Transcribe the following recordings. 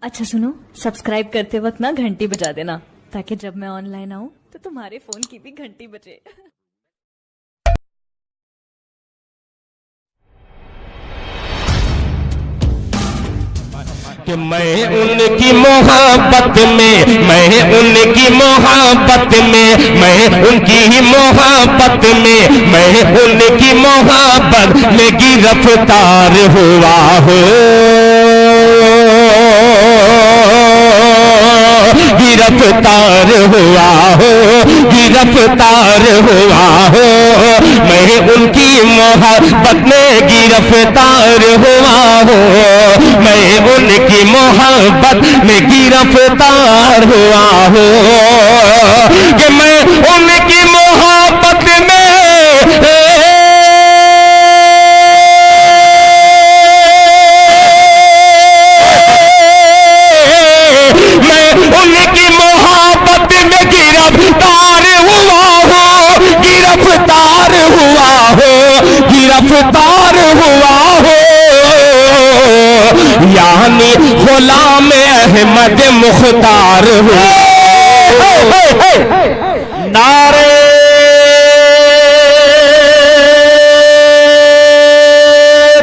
अच्छा सुनो, सब्सक्राइब करते वक्त ना घंटी बजा देना ताकि जब मैं ऑनलाइन आऊँ तो तुम्हारे फोन की भी घंटी बजे। कि मैं उनकी मोहब्बत में, मैं उनकी मोहब्बत में, मैं उनकी ही मोहब्बत में, मैं उनकी मोहब्बत में गिरफ्तार हुआ हो, गिरफ्तार हुआ हो, गिरफ्तार हुआ हो। मैं उनकी मोहब्बत में गिरफ्तार हुआ हो, मैं उनकी मोहब्बत में गिरफ्तार हुआ हो। कि मैं उनकी मोहब्बत में गिरफ्तार हुआ हो, यानी गुलाम अहमद मुख्तार हुआ। नारे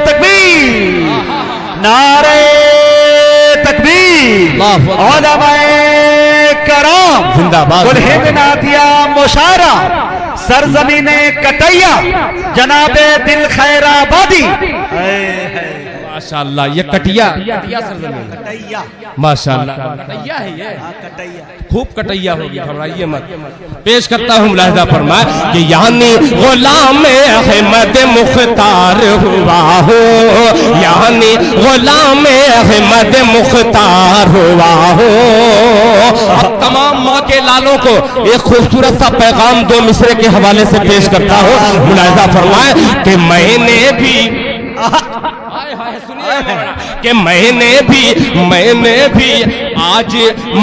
तकबीर, नारे तकबीर, उलमाए कराम जिंदाबाद, हिंद नातिया मुशारा, सरजमीने कटैया, जनाबे दिल खैराबादी। माशाअल्लाह, ये कटिया सरजमीन, कटैया माशाअल्लाह कटैया है ये, कटैया खूब कटैया होगी, घबराइए मत। पेश करता हूँ मुलाहिजा फरमाए कि यानी गुलाम अहमद मुख्तार हुआ हो, यानी गुलाम अहमद मुख्तार हुआ हो। अब तमाम माँ के लालों को एक खूबसूरत सा पैगाम दो मिसरे के हवाले से पेश करता हूँ, मुलाहिजा फरमाए कि मैंने भी कि मैंने भी आज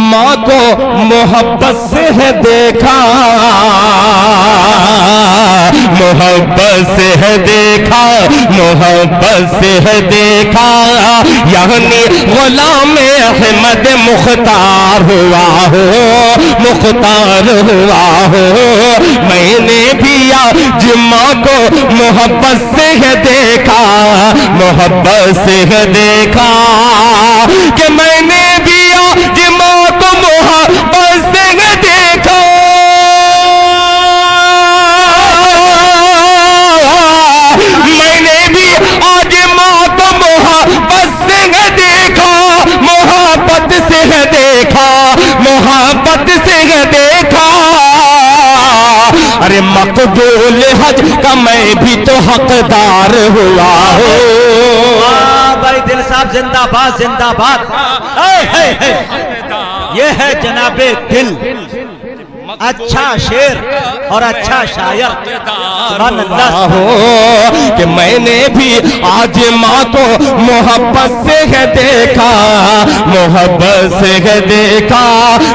माँ को मोहब्बत से है देखा, मोहब्बत से है देखा, मोहब्बत से है देखा, यानी गुलाम अहमद मुख्तार हुआ हो, मुख्तार हुआ हो। मैंने भी आज माँ को मोहब्बत से है देखा, मोहब्बत से है देखा, कि मैंने भी आज माँ को मोहब्बत से है देखा, मैंने भी आज माँ को मोहब्बत से है देखा, मोहब्बत से है देखा, मोहब्बत से है देखा। अरे मकबूल हज का मैं भी तो हकदार हुआ हो। भाई दिल साहब जिंदाबाद, जिंदाबाद। ये है जनाबे दिल, अच्छा शेर और अच्छा शायर। सुभान अल्लाह हो कि मैंने भी आज माँ को मोहब्बत से है देखा, मोहब्बत से है देखा,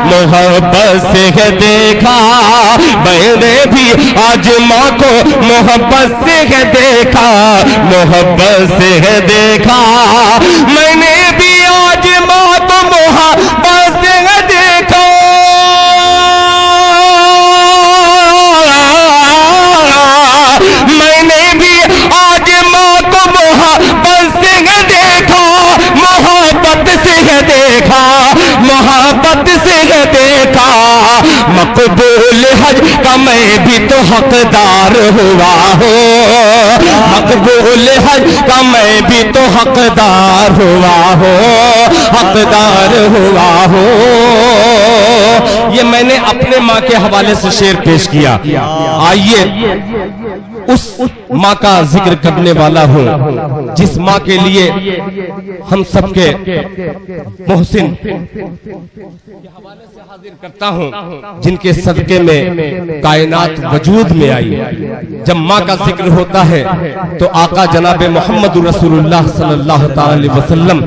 मोहब्बत से है देखा। मैंने भी आज माँ को मोहब्बत से है देखा, मोहब्बत से है देखा। मैंने भी आज माँ को मोहब्बत से है देखा, मैंने भी आज माँ को मोहब्बत से है देखा, मोहब्बत से है देखा, मोहब्बत से है देखा। मकबूल हज का मैं भी तो हकदार हुआ हो, मकबूल हज का मैं भी तो हकदार हुआ हो, हकदार हुआ हो। ये मैंने अपने माँ के हवाले से शेर पेश किया। आइए उस माँ का जिक्र करने वाला हूँ जिस माँ के लिए हम सबके मोहसिन के हवाले से हाजिर करता हूँ, जिनके सदके में कायनात वजूद में आई। जब माँ का जिक्र होता है तो आका जनाब मोहम्मद रसूलुल्लाह सल्लल्लाहु अलैहि वसल्लम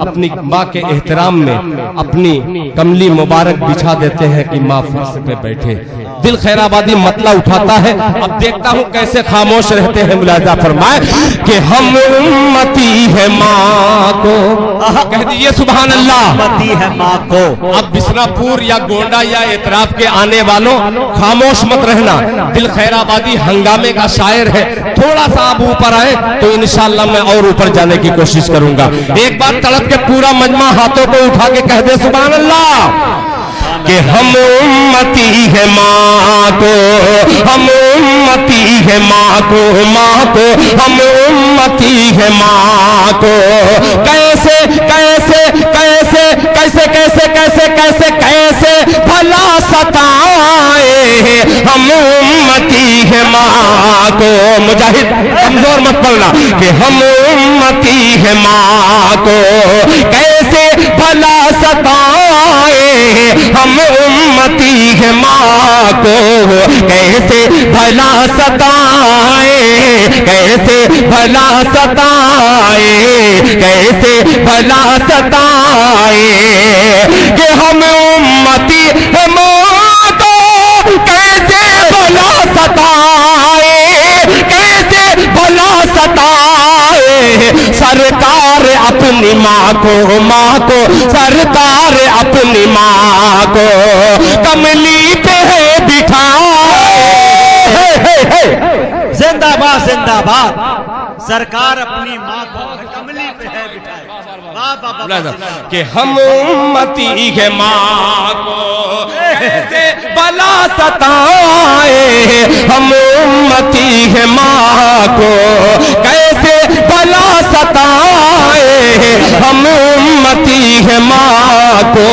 अपनी माँ के एहतराम में अपनी कमली मुबारक बिछा देते हैं कि माँ फर्श पे बैठे। दिल खैराबादी मतला उठाता है। अब देखता हूँ कैसे खामोश रहते हैं। मुलाहिजा फरमाए कि हम उम्मती है माँ को, कह दीजिए सुभान अल्लाह। उम्मती है माँ को। अब बिस्नापुर या गोंडा या एतराफ के आने वालों खामोश मत रहना। दिल खैराबादी हंगामे का शायर है, थोड़ा सा आप ऊपर आए तो इंशाअल्लाह मैं और ऊपर जाने की कोशिश करूंगा। एक बार तड़प के पूरा मजमा हाथों को उठा के कह दे सुभान अल्लाह कि हम उम्मती है माँ को, हम उम्मती है माँ को, माँ को हम उम्मती है माँ को। कैसे कैसे कैसे कैसे कैसे कैसे कैसे कैसे भला सताए हम उम्मती है माँ को। मुजाहिद कमजोर मत पड़ना कि हम उम्मती है माँ को कैसे भला सताए हम उम्मती है माँ को। कैसे भला सताए, कैसे भला सताए, कैसे भला सताए कि हम उम्मती है माँ को। कैसे भला सताए, कैसे भला सताए सरकार अपनी माँ को, माँ को सरकार अपनी माँ को कमली पे है बिठाए। जिंदाबाद जिंदाबाद, सरकार अपनी माँ को कमली पे है बिठाए। कि हम उम्मती है माँ को कैसे भला सताए हम उम्मती है माँ को। कैसे भला सताए हम उम्मती है माँ को।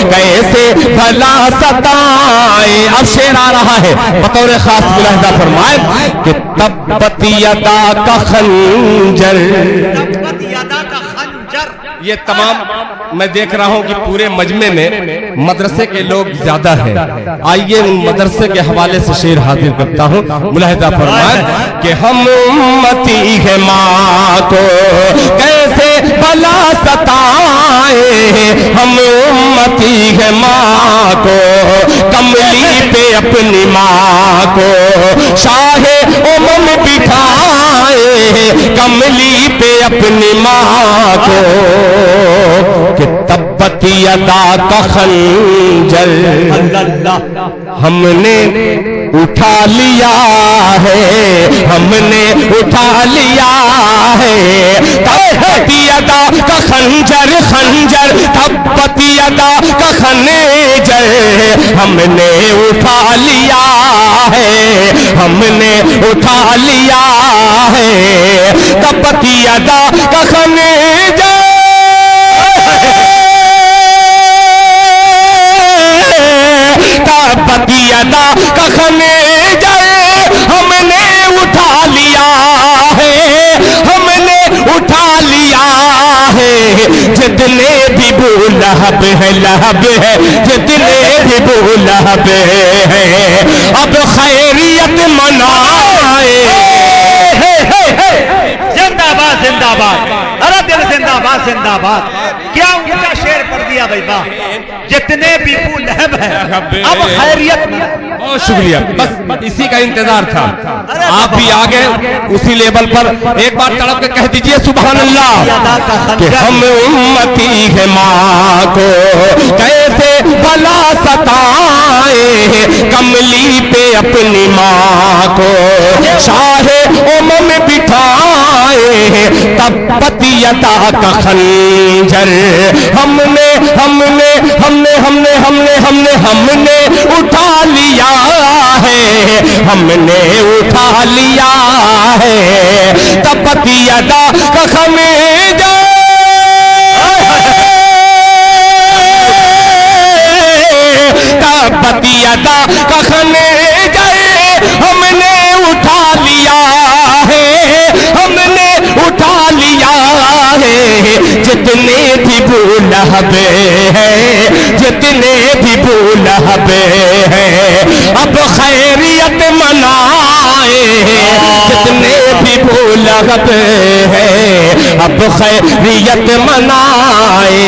कैसे भला सताए। अब शेर आ रहा है बतौर खास मुलाहिजा फरमाए कि तब्बत यदा का खंजर, तब्बत यदा का खंजर। ये तमाम मैं देख रहा हूँ कि पूरे मजमे में मदरसे के लोग ज्यादा हैं। आइए उन मदरसे के हवाले से शेर हाजिर करता हूँ। मुलाहिजा फरमाए कि हम उम्मती है माँ को कैसे भला सताए हम उम्मती है माँ को। कमली पे अपनी माँ को शाहे उमम बिठाए कमली पे अपनी माँ को। कि तब्बत यदा का खंजर हमने उठा लिया है, हमने उठा लिया है। तब्बत यदा का खंजर, खंजर तब्बत यदा का खंजर हमने उठा लिया है, हमने उठा लिया है। तब्बत यदा का खंजर तब्बत यदा का खंजर हमने उठा लिया है, हमने उठा लिया है। जितने भी वो लहब है, लहब है जितने भी वो लहब है अब खैरियत मनाए। जिंदाबाद जिंदाबाद, अरे दिल जिंदाबाद जिंदाबाद। क्या ऊंचा शेर पढ़ दिया भाई वाह। जितने भी वो लहब है अब खैरियत। बहुत शुक्रिया, बस इसी का इंतजार था। आप भी आ गए उसी लेवल पर। एक बार तड़प के कह दीजिए सुभान अल्लाह कि हम उम्मती है माँ को कैसे भला सताए कमली पे अपनी माँ को। शाहे उमम बिठाए तब्बत यदा का खंजर हमने हमने हमने हमने हमने हमने हमने उठा लिया है, हमने उठा लिया है। तब्बत यदा का खंजर तब्बत यदा का खंजर हमने उठा लिया है, हमने उठा लिया है। जितने भी वो लहब है, जितने भी वो लहब है अब खैरियत मनाए। जितने भी वो लहब है अब खैरियत मनाए।